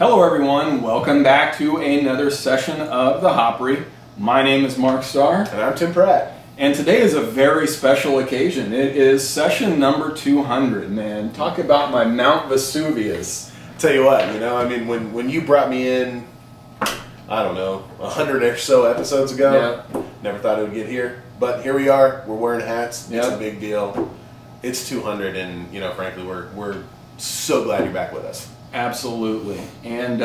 Hello everyone, welcome back to another session of the Hopry. My name is Mark Starr. And I'm Tim Pratt. And today is a very special occasion. It is session number 200, man. Talk about my Mount Vesuvius. Tell you what, I mean, when you brought me in, I don't know, 100 or so episodes ago, never thought it would get here. But here we are, we're wearing hats, it's a big deal. It's 200 and, frankly, we're so glad you're back with us. Absolutely. And,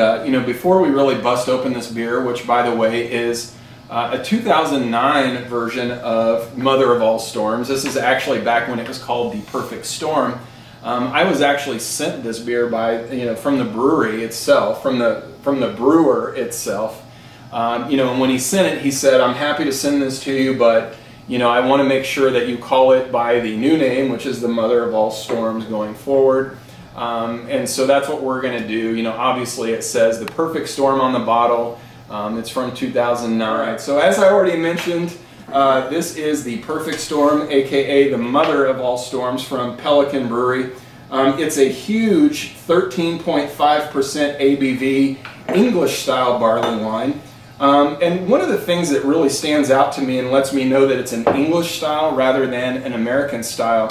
before we really bust open this beer, which, by the way, is a 2009 version of Mother of All Storms. This is actually back when it was called The Perfect Storm. I was actually sent this beer by, from the brewery itself, from the brewer itself. And when he sent it, he said, "I'm happy to send this to you, but, I want to make sure that you call it by the new name, which is the Mother of All Storms going forward." And so that's what we're going to do. Obviously it says The Perfect Storm on the bottle. It's from 2009. So as I already mentioned, this is The Perfect Storm, aka the Mother of All Storms, from Pelican Brewery. It's a huge 13.5% ABV English style barley wine. And one of the things that really stands out to me and lets me know that it's an English style rather than an American style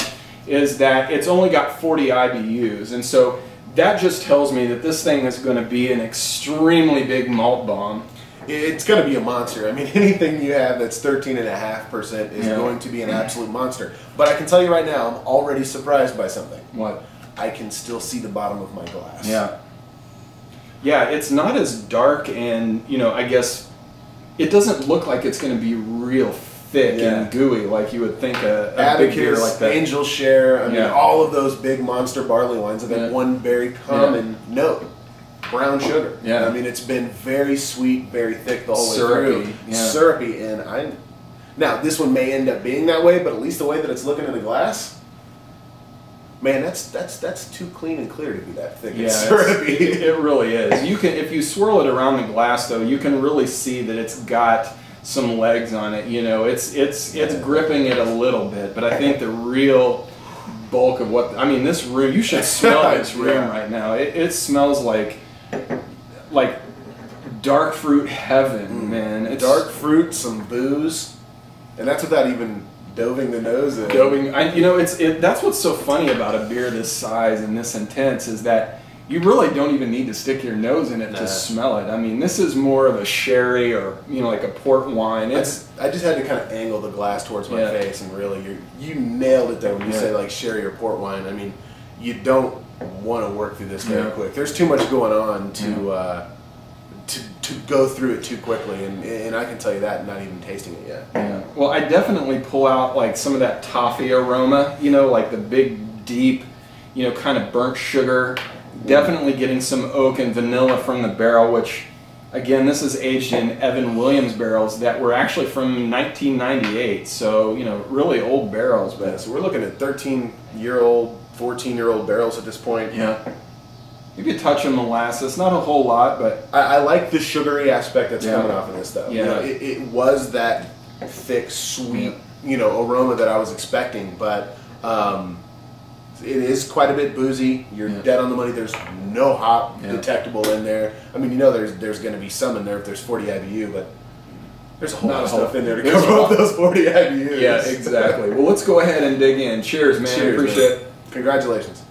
is that it's only got 40 IBUs, and so that just tells me that this thing is going to be an extremely big malt bomb. It's going to be a monster. I mean, anything you have that's 13.5% is going to be an absolute monster. But I can tell you right now, I'm already surprised by something. What? I can still see the bottom of my glass. Yeah, it's not as dark, and I guess it doesn't look like it's going to be real thick and gooey like you would think a big beer like that. Angel Share, I mean, all of those big monster barley wines have had one very common note: brown sugar. I mean, it's been very sweet, very thick the whole way through. Syrupy, and now this one may end up being that way, but at least the way that it's looking in the glass, man, that's too clean and clear to be that thick and syrupy. It really is. You can, if you swirl it around the glass, though, you can really see that it's got some legs on it. It's gripping it a little bit, but I think the real bulk of this room, you should smell this room right now. It smells like dark fruit heaven, man. It's dark fruit, some booze, and that's without even doving the nose in. That's what's so funny about a beer this size and this intense is that you really don't even need to stick your nose in it to smell it. I mean, this is more of a sherry or like a port wine. I just had to kind of angle the glass towards my face, and really, you nailed it there when you say like sherry or port wine. I mean, you don't want to work through this very quick. There's too much going on to go through it too quickly, and I can tell you that not even tasting it yet. Yeah. Well, I definitely pull out like some of that toffee aroma. Like the big, deep, kind of burnt sugar. Definitely getting some oak and vanilla from the barrel, which, again, this is aged in Evan Williams barrels that were actually from 1998, so, really old barrels. But so we're looking at 13-year-old, 14-year-old barrels at this point. Maybe a touch of molasses, not a whole lot, but I like the sugary aspect that's coming off of this stuff. It was that thick, sweet, aroma that I was expecting, but it is quite a bit boozy. You're dead on the money. There's no hop detectable in there. I mean, there's going to be some in there if there's 40 IBU, but there's a whole lot of stuff in there to cover up those 40 IBUs. Yeah, exactly. Well, let's go ahead and dig in. Cheers, man. Cheers, appreciate it. Congratulations.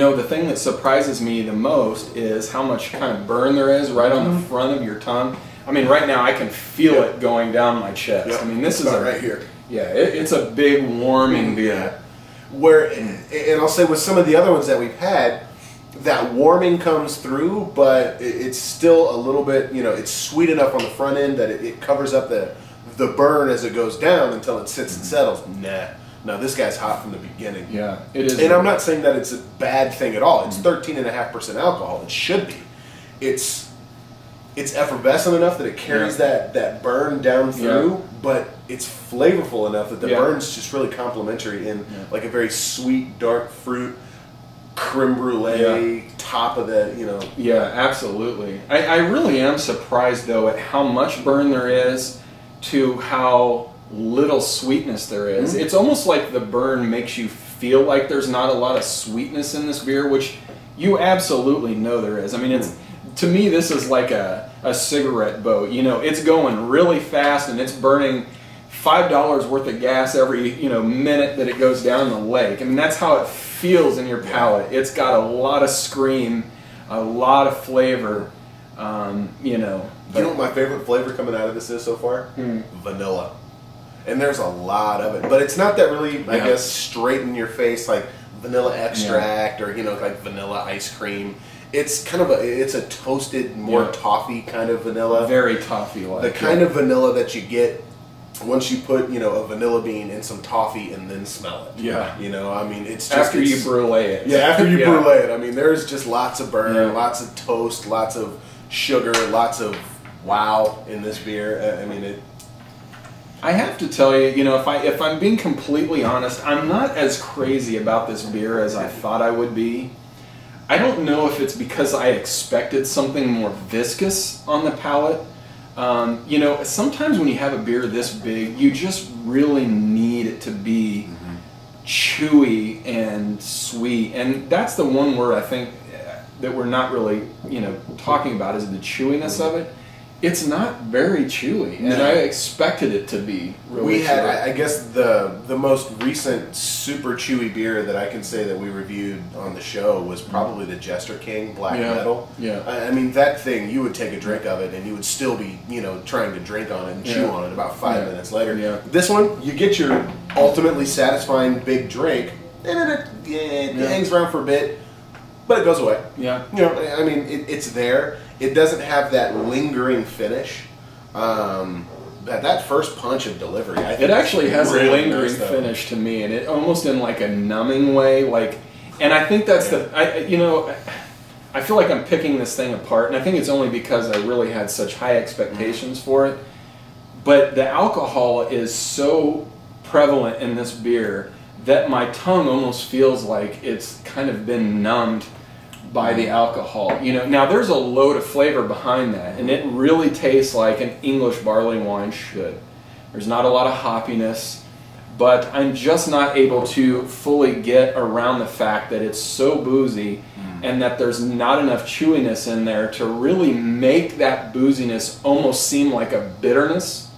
The thing that surprises me the most is how much kind of burn there is right on the front of your tongue. I mean, right now I can feel it going down my chest. I mean, this is right here. Yeah, it's a big warming beer. And I'll say with some of the other ones that we've had, that warming comes through, but it's still a little bit, it's sweet enough on the front end that it covers up the burn as it goes down until it sits and settles. No, this guy's hot from the beginning. Yeah, it is. And I'm not saying that it's a bad thing at all. It's 13.5% alcohol. It should be. It's effervescent enough that it carries that burn down through, but it's flavorful enough that the burn's just really complementary in like a very sweet, dark fruit, creme brulee, top of the, Yeah, absolutely. I really am surprised, though, at how much burn there is to how little sweetness there is. It's almost like the burn makes you feel like there's not a lot of sweetness in this beer, which you absolutely know there is. I mean, it's, to me, this is like a cigarette boat. You know, it's going really fast and it's burning $5 worth of gas every, you know, minute that it goes down the lake. I mean, that's how it feels in your palate. It's got a lot of scream, a lot of flavor, you know. You know what my favorite flavor coming out of this is so far? Vanilla. And there's a lot of it, but it's not that really, I guess, straight in your face like vanilla extract or, you know, like vanilla ice cream. It's kind of it's a toasted, more toffee kind of vanilla. Very toffee-like. The kind of vanilla that you get once you put, you know, a vanilla bean in some toffee and then smell it. Yeah. You know, I mean, it's just... After you brulee it. Yeah, after you brulee it. I mean, there's just lots of burn, lots of toast, lots of sugar, lots of wow in this beer. I mean, it... I have to tell you, you know, if I'm being completely honest, I'm not as crazy about this beer as I thought I would be. I don't know if it's because I expected something more viscous on the palate. You know, sometimes when you have a beer this big, you just really need it to be chewy and sweet. And that's the one word I think that we're not really, you know, talking about is the chewiness of it. It's not very chewy, and I expected it to be really We had, chewy. I guess, the most recent super chewy beer that I can say that we reviewed on the show was probably the Jester King Black Metal. Yeah. I mean, that thing, you would take a drink of it, and you would still be, you know, trying to drink on it and chew on it about 5 minutes later. This one, you get your ultimately satisfying big drink, and it hangs around for a bit, but it goes away. Yeah. You know, I mean, it's there. It doesn't have that lingering finish. That first punch of delivery, I think it actually has really a lingering nice, finish to me, and it almost in like a numbing way. Like, and I think that's you know, I feel like I'm picking this thing apart, and I think it's only because I really had such high expectations for it. But the alcohol is so prevalent in this beer that my tongue almost feels like it's kind of been numbed by the alcohol. You know, now there's a load of flavor behind that, and it really tastes like an English barley wine should. There's not a lot of hoppiness, but I'm just not able to fully get around the fact that it's so boozy and that there's not enough chewiness in there to really make that booziness almost seem like a bitterness.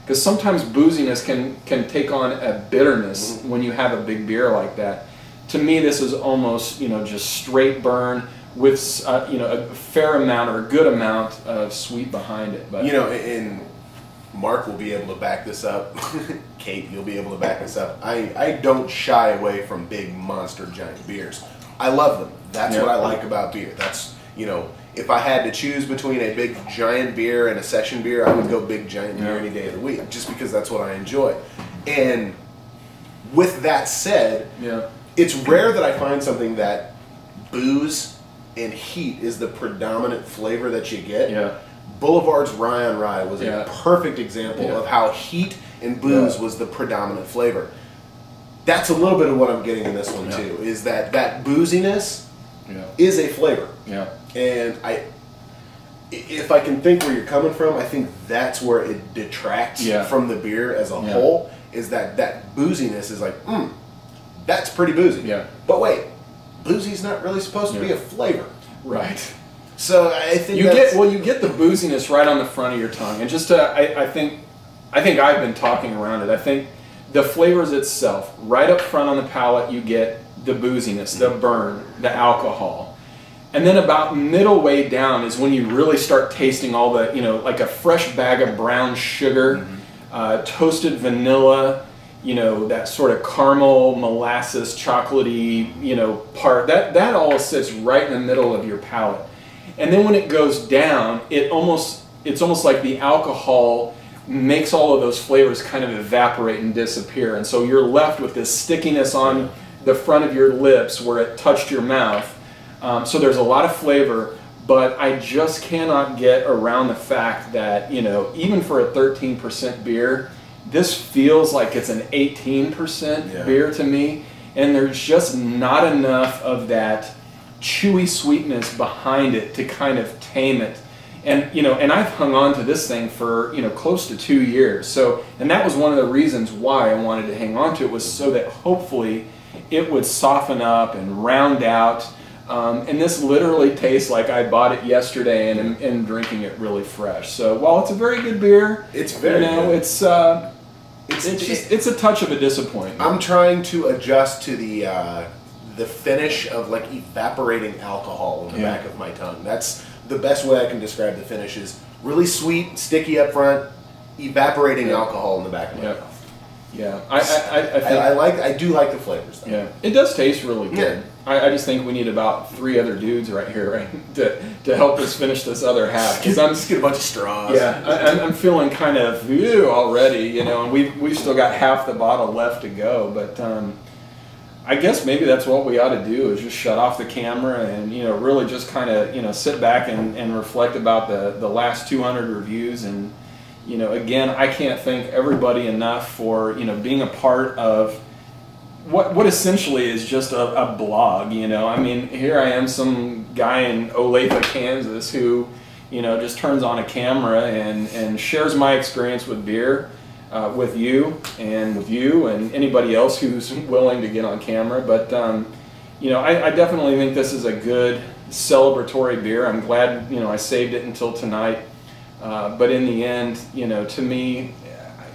Because sometimes booziness can take on a bitterness when you have a big beer like that. To me, this is almost, you know, just straight burn with, you know, a fair amount or a good amount of sweet behind it. But you know, and Mark will be able to back this up. Kate, you'll be able to back this up. I don't shy away from big monster giant beers. I love them. That's what I like about beer. That's, you know, if I had to choose between a big giant beer and a session beer, I would go big giant beer any day of the week, just because that's what I enjoy. And with that said, it's rare that I find something that booze and heat is the predominant flavor that you get. Boulevard's Rye on Rye was a perfect example of how heat and booze was the predominant flavor. That's a little bit of what I'm getting in this one too, is that booziness is a flavor. And if I can think where you're coming from, I think that's where it detracts from the beer as a whole, is that booziness is like, that's pretty boozy. But wait, boozy's not really supposed to be a flavor. Right. So I think you get the booziness right on the front of your tongue, and just I think I've been talking around it. I think the flavors itself, right up front on the palate, you get the booziness, the burn, the alcohol, and then about middle way down is when you really start tasting all the, you know, like a fresh bag of brown sugar, toasted vanilla, you know, that sort of caramel, molasses, chocolatey, you know, part. That all sits right in the middle of your palate. And then when it goes down, it's almost like the alcohol makes all of those flavors kind of evaporate and disappear. And so you're left with this stickiness on the front of your lips where it touched your mouth. So there's a lot of flavor, but I just cannot get around the fact that, you know, even for a 13% beer, this feels like it's an 18% beer to me, and there's just not enough of that chewy sweetness behind it to kind of tame it And and I've hung on to this thing for close to 2 years. So, and that was one of the reasons why I wanted to hang on to it, was so that hopefully it would soften up and round out. And this literally tastes like I bought it yesterday and am drinking it really fresh. So while it's a very good beer, it's very good. It's a touch of a disappointment. I'm trying to adjust to the finish of like evaporating alcohol in the back of my tongue. That's the best way I can describe the finish. Is really sweet, sticky up front, evaporating alcohol in the back of my mouth. Yeah, I do like the flavors though. Yeah, it does taste really good. Yeah. I just think we need about 3 other dudes right here, to help us finish this other half. Because I'm just get a bunch of straws. Yeah, I'm feeling kind of already, and we've still got half the bottle left to go. But I guess maybe that's what we ought to do, is just shut off the camera and really just kind of sit back and reflect about the last 200 reviews. And again, I can't thank everybody enough for being a part of what essentially is just a blog. I mean, here I am, some guy in Olathe, Kansas, who just turns on a camera and shares my experience with beer with you and anybody else who's willing to get on camera. But I definitely think this is a good celebratory beer. I'm glad I saved it until tonight. But in the end, to me,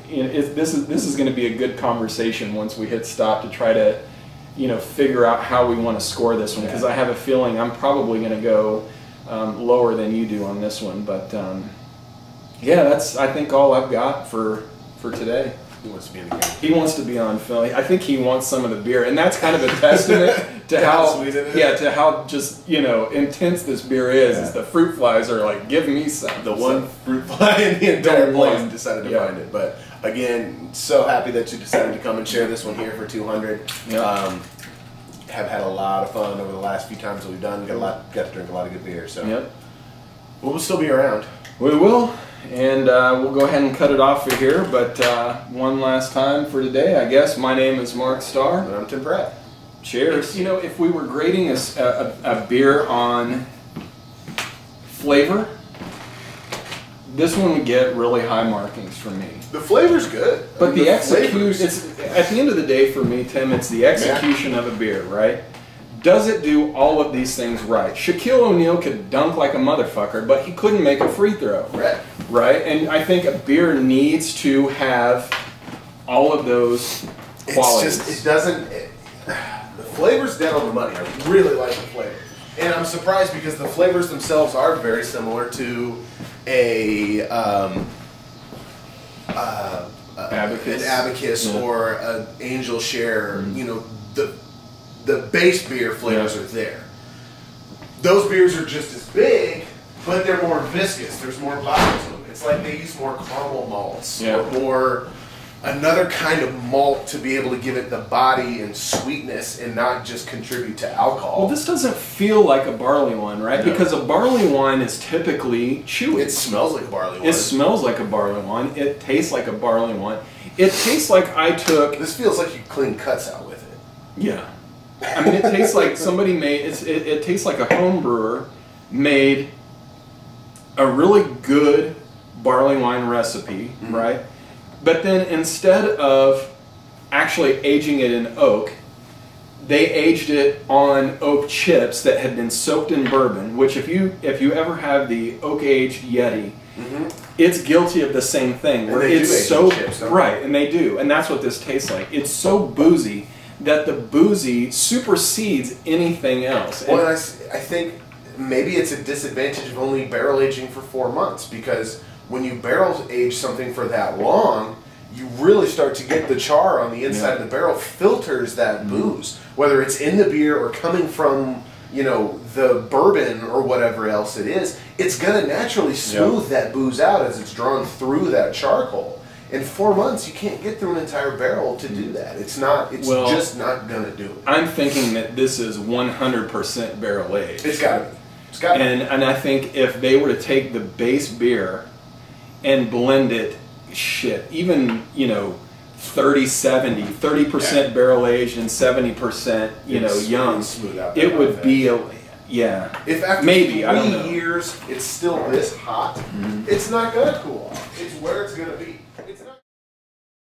this is going to be a good conversation once we hit stop, to try to figure out how we want to score this one, because I have a feeling I'm probably going to go lower than you do on this one. But yeah, that's, I think, all I've got for today. He wants to be in the game. He wants to be on film. I think he wants some of the beer, and that's kind of a testament to how sweet it is. Yeah, to how just intense this beer is. Is the fruit flies are like, give me some. The one fruit fly in the entire place decided to find it. But again, so happy that you decided to come and share this one here for 200. Have had a lot of fun over the last few times that we've done. Got to drink a lot of good beer. So we'll still be around. We will. And we'll go ahead and cut it off for here, but one last time for today, I guess. My name is Mark Starr. And I'm Tim Pratt. Cheers. If we were grading a beer on flavor, this one would get really high markings from me. The flavor's good. But the execution, at the end of the day for me, Tim, it's the execution of a beer, right? Does it do all of these things right? Shaquille O'Neal could dunk like a motherfucker, but he couldn't make a free throw. Right? And I think a beer needs to have all of those qualities. It's just, the flavor's dead on the money. I really like the flavor. And I'm surprised because the flavors themselves are very similar to an Abacus or an Angel Share. The base beer flavors are there. Those beers are just as big, but they're more viscous. There's more body to them. It's like they use more caramel malts or more another kind of malt to be able to give it the body and sweetness and not just contribute to alcohol. Well, this doesn't feel like a barley wine, right? No. Because a barley wine is typically chewy. It smells like a barley wine. It smells like a barley wine. It tastes like a barley wine. It tastes like I took... This feels like you clean cuts out with it. Yeah. I mean, it tastes like somebody made... It tastes like a home brewer made a really good barley wine recipe, right? But then instead of actually aging it in oak, they aged it on oak chips that had been soaked in bourbon, which if you ever have the oak-aged Yeti, it's guilty of the same thing. Where it's so chips, right, and they do, and that's what this tastes like. It's so boozy that the boozy supersedes anything else. Well, and I think maybe it's a disadvantage of only barrel aging for 4 months, because when you barrel age something for that long, you really start to get the char on the inside of the barrel filters that booze, whether it's in the beer or coming from, you know, the bourbon or whatever else it is. It's going to naturally smooth that booze out as it's drawn through that charcoal. In 4 months, you can't get through an entire barrel to do that. It's not. It's just not going to do it. I'm thinking that this is 100% barrel aged. It's got to be. It's got to be. And I think if they were to take the base beer and blend it, even, you know, 30-70, 30% barrel aged and 70%, you know, young, smooth out it would be a, if after maybe, 3 I don't know. years temperatures, it's still this hot. It's not gonna cool off. It's where it's gonna be.